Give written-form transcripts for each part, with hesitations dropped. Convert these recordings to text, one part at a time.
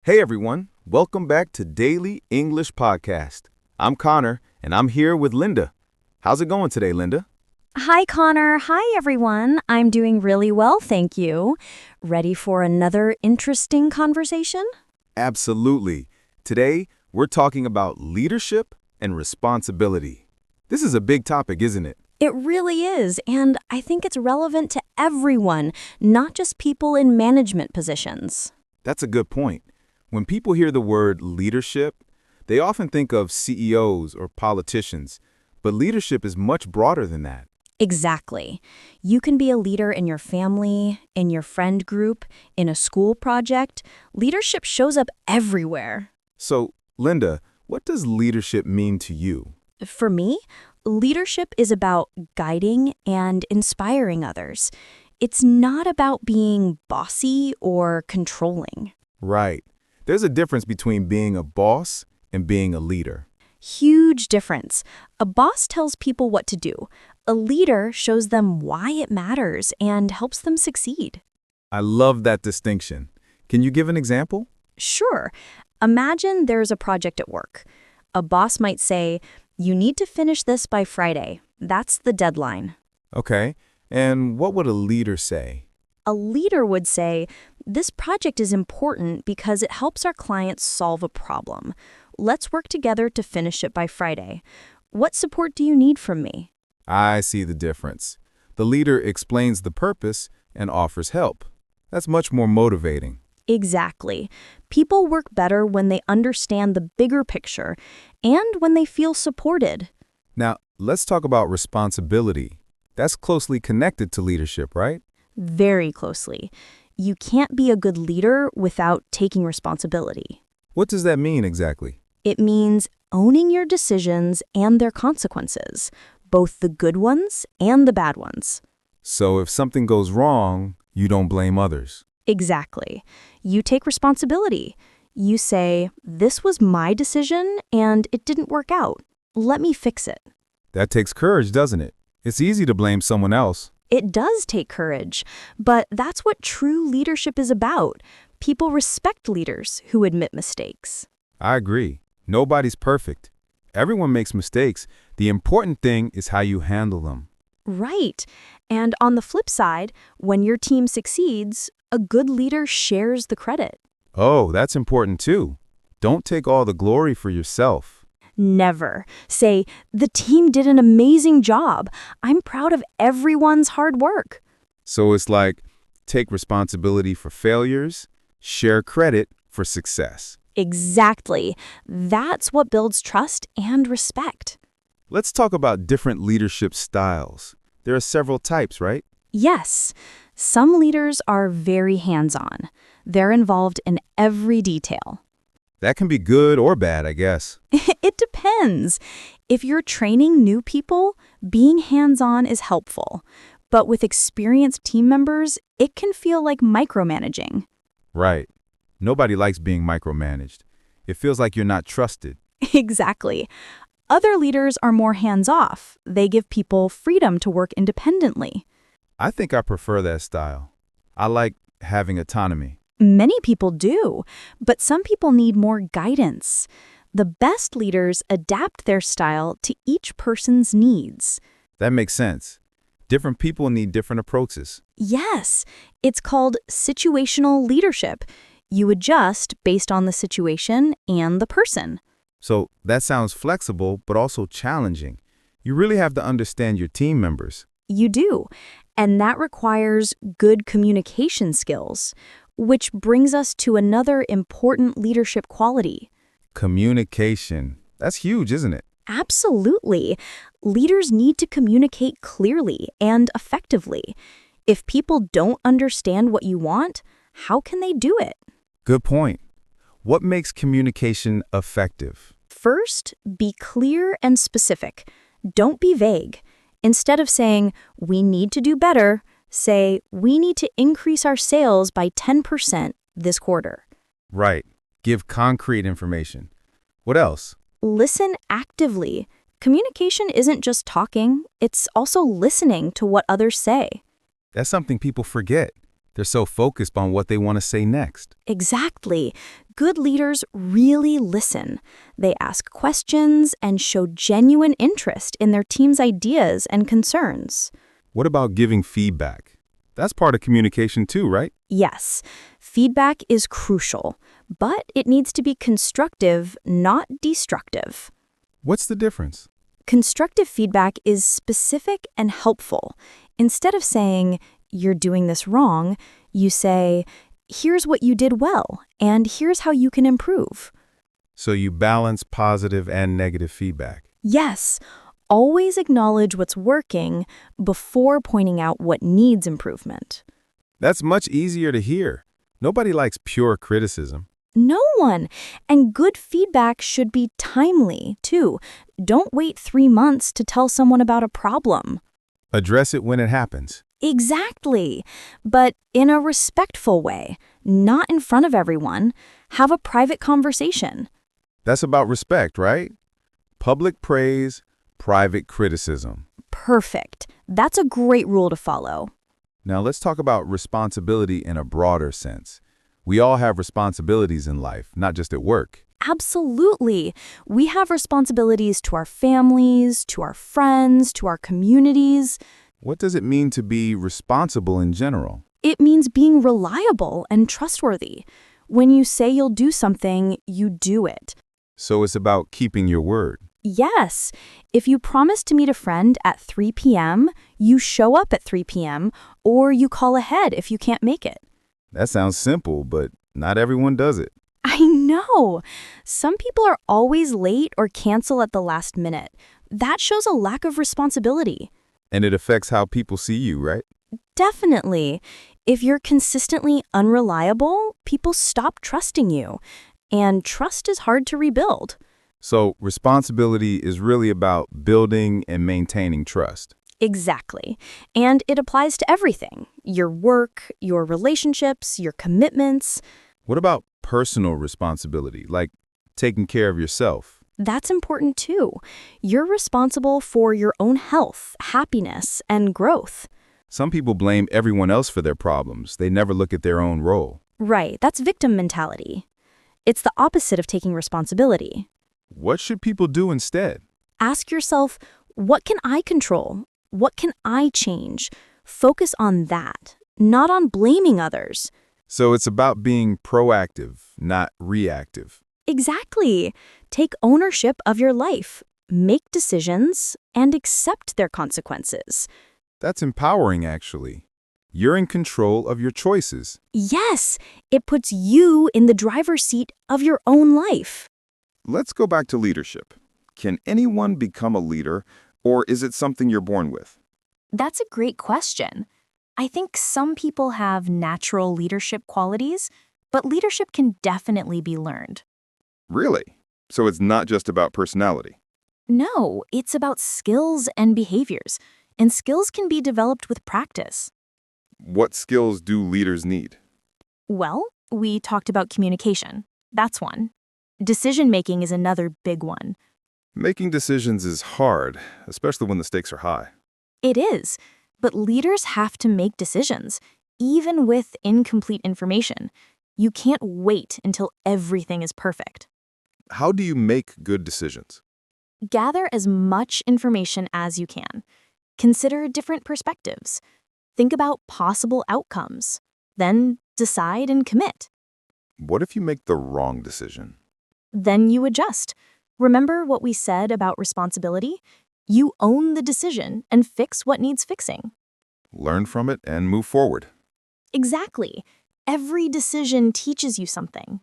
Hey everyone, welcome back to Daily English Podcast. I'm Connor, and I'm here with Linda. How's it going today, Linda? Hi, Connor. Hi, everyone. I'm doing really well, thank you. Ready for another interesting conversation? Absolutely. Today, we're talking about leadership and responsibility. This is a big topic, isn't it? It really is, and I think it's relevant to everyone, not just people in management positions. That's a good point. When people hear the word leadership, they often think of CEOs or politicians, but leadership is much broader than that. Exactly. You can be a leader in your family, in your friend group, in a school project. Leadership shows up everywhere. So, Linda, what does leadership mean to you? For me, leadership is about guiding and inspiring others. It's not about being bossy or controlling. Right. There's a difference between being a boss and being a leader. Huge difference. A boss tells people what to do. A leader shows them why it matters and helps them succeed. I love that distinction. Can you give an example? Sure. Imagine there's a project at work. A boss might say, "You need to finish this by Friday. That's the deadline." Okay. And what would a leader say? A leader would say, "This project is important because it helps our clients solve a problem. Let's work together to finish it by Friday. What support do you need from me?" I see the difference. The leader explains the purpose and offers help. That's much more motivating. Exactly. People work better when they understand the bigger picture and when they feel supported. Now, let's talk about responsibility. That's closely connected to leadership, right? Very closely. You can't be a good leader without taking responsibility. What does that mean exactly? It means owning your decisions and their consequences, both the good ones and the bad ones. So if something goes wrong, you don't blame others. Exactly. You take responsibility. You say, "This was my decision and it didn't work out. Let me fix it." That takes courage, doesn't it? It's easy to blame someone else. It does take courage, but that's what true leadership is about. People respect leaders who admit mistakes. I agree. Nobody's perfect. Everyone makes mistakes. The important thing is how you handle them. Right. And on the flip side, when your team succeeds, a good leader shares the credit. Oh, that's important too. Don't take all the glory for yourself. Never. Say, "The team did an amazing job. I'm proud of everyone's hard work." So it's like, take responsibility for failures, share credit for success. Exactly. That's what builds trust and respect. Let's talk about different leadership styles. There are several types, right? Yes, some leaders are very hands-on. They're involved in every detail. That can be good or bad, I guess. It depends. If you're training new people, being hands-on is helpful. But with experienced team members, it can feel like micromanaging. Right. Nobody likes being micromanaged. It feels like you're not trusted. Exactly. Other leaders are more hands-off. They give people freedom to work independently. I think I prefer that style. I like having autonomy. Many people do, but some people need more guidance. The best leaders adapt their style to each person's needs. That makes sense. Different people need different approaches. Yes, it's called situational leadership. You adjust based on the situation and the person. So that sounds flexible, but also challenging. You really have to understand your team members. You do, and that requires good communication skills, which brings us to another important leadership quality. Communication. That's huge, isn't it? Absolutely. Leaders need to communicate clearly and effectively. If people don't understand what you want, how can they do it? Good point. What makes communication effective? First, be clear and specific. Don't be vague. Instead of saying, "We need to do better," say, "We need to increase our sales by 10% this quarter." Right. Give concrete information. What else? Listen actively. Communication isn't just talking, it's also listening to what others say. That's something people forget. They're so focused on what they want to say next. Exactly. Good leaders really listen. They ask questions and show genuine interest in their team's ideas and concerns. What about giving feedback? That's part of communication too, right? Yes, feedback is crucial, but it needs to be constructive, not destructive. What's the difference? Constructive feedback is specific and helpful. Instead of saying, "You're doing this wrong," you say, "Here's what you did well, and here's how you can improve." So you balance positive and negative feedback. Yes, always acknowledge what's working before pointing out what needs improvement. That's much easier to hear. Nobody likes pure criticism. No one. And good feedback should be timely, too. Don't wait 3 months to tell someone about a problem. Address it when it happens. Exactly. But in a respectful way, not in front of everyone. Have a private conversation. That's about respect, right? Public praise, private criticism. Perfect. That's a great rule to follow. Now let's talk about responsibility in a broader sense. We all have responsibilities in life, not just at work. Absolutely. We have responsibilities to our families, to our friends, to our communities. What does it mean to be responsible in general? It means being reliable and trustworthy. When you say you'll do something, you do it. So it's about keeping your word. Yes. If you promise to meet a friend at 3 p.m., you show up at 3 p.m., or you call ahead if you can't make it. That sounds simple, but not everyone does it. I know. Some people are always late or cancel at the last minute. That shows a lack of responsibility. And it affects how people see you, right? Definitely. If you're consistently unreliable, people stop trusting you. And trust is hard to rebuild. So responsibility is really about building and maintaining trust. Exactly. And it applies to everything. Your work, your relationships, your commitments. What about personal responsibility, like taking care of yourself? That's important too. You're responsible for your own health, happiness, and growth. Some people blame everyone else for their problems. They never look at their own role. Right, that's victim mentality. It's the opposite of taking responsibility. What should people do instead? Ask yourself, what can I control? What can I change? Focus on that, not on blaming others. So it's about being proactive, not reactive. Exactly. Take ownership of your life, make decisions, and accept their consequences. That's empowering, actually. You're in control of your choices. Yes, it puts you in the driver's seat of your own life. Let's go back to leadership. Can anyone become a leader, or is it something you're born with? That's a great question. I think some people have natural leadership qualities, but leadership can definitely be learned. Really? So it's not just about personality. No, it's about skills and behaviors, and skills can be developed with practice. What skills do leaders need? Well, we talked about communication. That's one. Decision-making is another big one. Making decisions is hard, especially when the stakes are high. It is, but leaders have to make decisions, even with incomplete information. You can't wait until everything is perfect. How do you make good decisions? Gather as much information as you can. Consider different perspectives. Think about possible outcomes. Then decide and commit. What if you make the wrong decision? Then you adjust. Remember what we said about responsibility? You own the decision and fix what needs fixing. Learn from it and move forward. Exactly. Every decision teaches you something.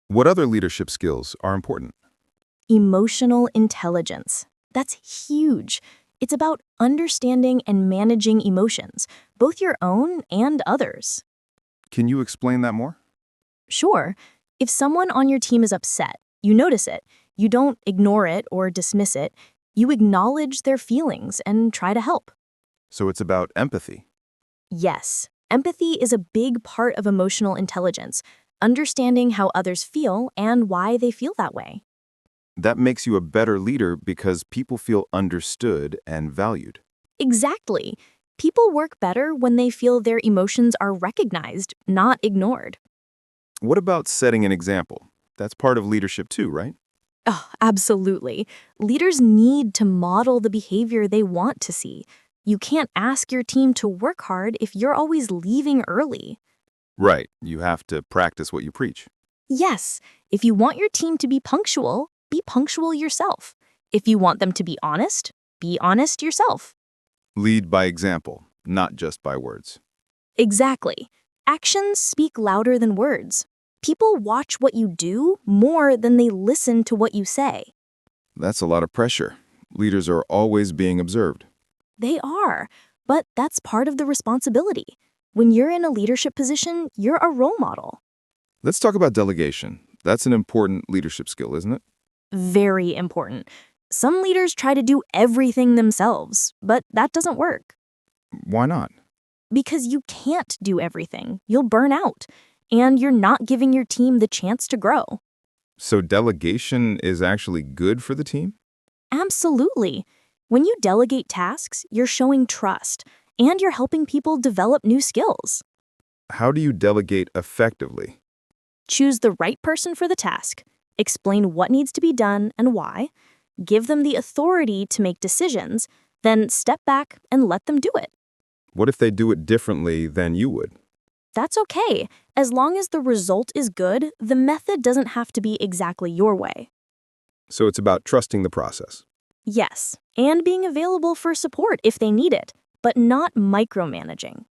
What other leadership skills are important? Emotional intelligence. That's huge. It's about understanding and managing emotions, both your own and others. Can you explain that more? Sure, if someone on your team is upset, you notice it. You don't ignore it or dismiss it. You acknowledge their feelings and try to help. So it's about empathy. Yes, empathy is a big part of emotional intelligence, understanding how others feel and why they feel that way. That makes you a better leader because people feel understood and valued. Exactly. People work better when they feel their emotions are recognized, not ignored. What about setting an example? That's part of leadership too, right? Oh, absolutely. Leaders need to model the behavior they want to see. You can't ask your team to work hard if you're always leaving early. Right. You have to practice what you preach. Yes, if you want your team to be punctual yourself. If you want them to be honest yourself. Lead by example, not just by words. Exactly. Actions speak louder than words. People watch what you do more than they listen to what you say. That's a lot of pressure. Leaders are always being observed. They are, but that's part of the responsibility. When you're in a leadership position, you're a role model. Let's talk about delegation. That's an important leadership skill, isn't it? Very important. Some leaders try to do everything themselves, but that doesn't work. Why not? Because you can't do everything. You'll burn out, and you're not giving your team the chance to grow. So delegation is actually good for the team? Absolutely. When you delegate tasks, you're showing trust, and you're helping people develop new skills. How do you delegate effectively? Choose the right person for the task, explain what needs to be done and why, give them the authority to make decisions, then step back and let them do it. What if they do it differently than you would? That's okay. As long as the result is good, the method doesn't have to be exactly your way. So it's about trusting the process. Yes, and being available for support if they need it, but not micromanaging.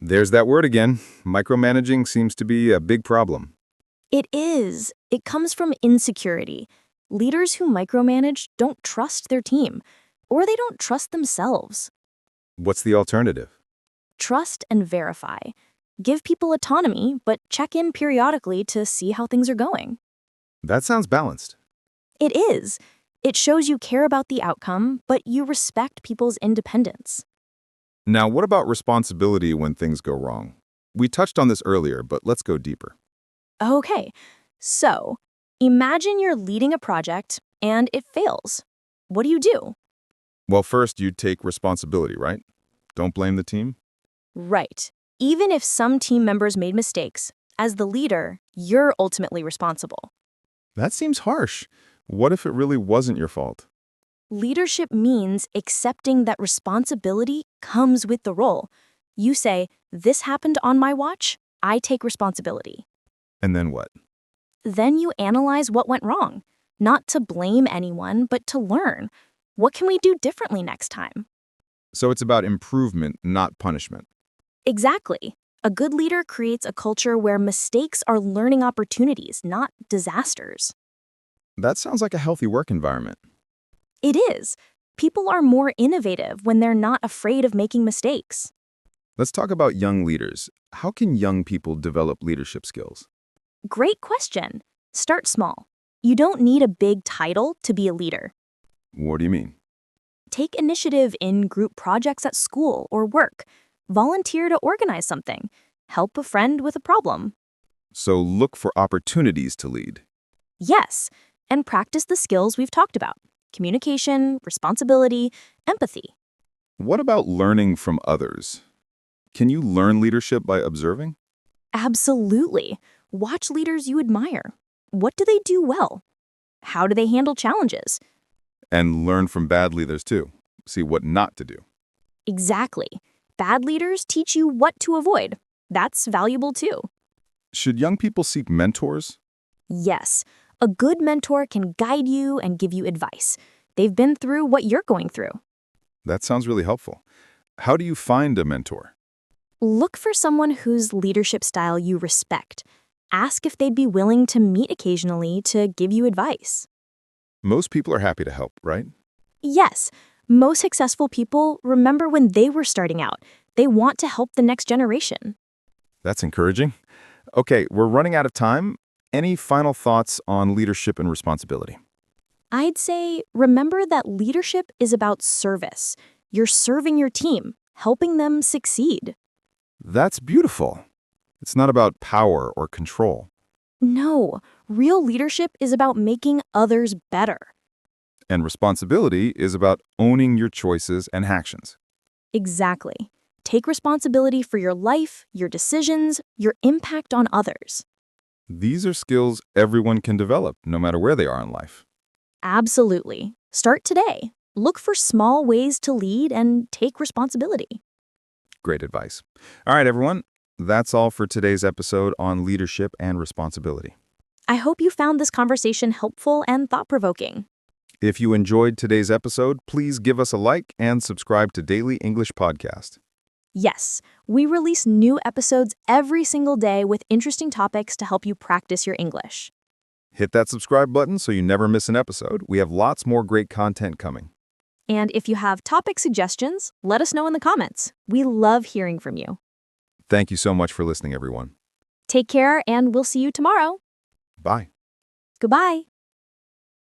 There's that word again. Micromanaging seems to be a big problem. It is. It comes from insecurity. Leaders who micromanage don't trust their team, or they don't trust themselves. What's the alternative? Trust and verify. Give people autonomy, but check in periodically to see how things are going. That sounds balanced. It is. It shows you care about the outcome, but you respect people's independence. Now, what about responsibility when things go wrong? We touched on this earlier, but let's go deeper. Okay, so imagine you're leading a project and it fails. What do? Well, first, you take responsibility, right? Don't blame the team. Right. Even if some team members made mistakes, as the leader, you're ultimately responsible. That seems harsh. What if it really wasn't your fault? Leadership means accepting that responsibility comes with the role. You say, "This happened on my watch, I take responsibility." And then what? Then you analyze what went wrong, not to blame anyone, but to learn. What can we do differently next time? So it's about improvement, not punishment. Exactly. A good leader creates a culture where mistakes are learning opportunities, not disasters. That sounds like a healthy work environment. It is. People are more innovative when they're not afraid of making mistakes. Let's talk about young leaders. How can young people develop leadership skills? Great question. Start small. You don't need a big title to be a leader. What do you mean? Take initiative in group projects at school or work. Volunteer to organize something. Help a friend with a problem. So look for opportunities to lead. Yes, and practice the skills we've talked about. Communication, responsibility, empathy. What about learning from others? Can you learn leadership by observing? Absolutely. Watch leaders you admire. What do they do well? How do they handle challenges? And learn from bad leaders too. See what not to do. Exactly. Bad leaders teach you what to avoid. That's valuable too. Should young people seek mentors? Yes, a good mentor can guide you and give you advice. They've been through what you're going through. That sounds really helpful. How do you find a mentor? Look for someone whose leadership style you respect. Ask if they'd be willing to meet occasionally to give you advice. Most people are happy to help, right? Yes, most successful people remember when they were starting out. They want to help the next generation. That's encouraging. Okay, we're running out of time. Any final thoughts on leadership and responsibility? I'd say remember that leadership is about service. You're serving your team, helping them succeed. That's beautiful. It's not about power or control. No, real leadership is about making others better. And responsibility is about owning your choices and actions. Exactly. Take responsibility for your life, your decisions, your impact on others. These are skills everyone can develop, no matter where they are in life. Absolutely. Start today. Look for small ways to lead and take responsibility. Great advice. All right, everyone. That's all for today's episode on leadership and responsibility. I hope you found this conversation helpful and thought-provoking. If you enjoyed today's episode, please give us a like and subscribe to Daily English Podcast. Yes, we release new episodes every single day with interesting topics to help you practice your English. Hit that subscribe button so you never miss an episode. We have lots more great content coming. And if you have topic suggestions, let us know in the comments. We love hearing from you. Thank you so much for listening, everyone. Take care, and we'll see you tomorrow. Bye. Goodbye.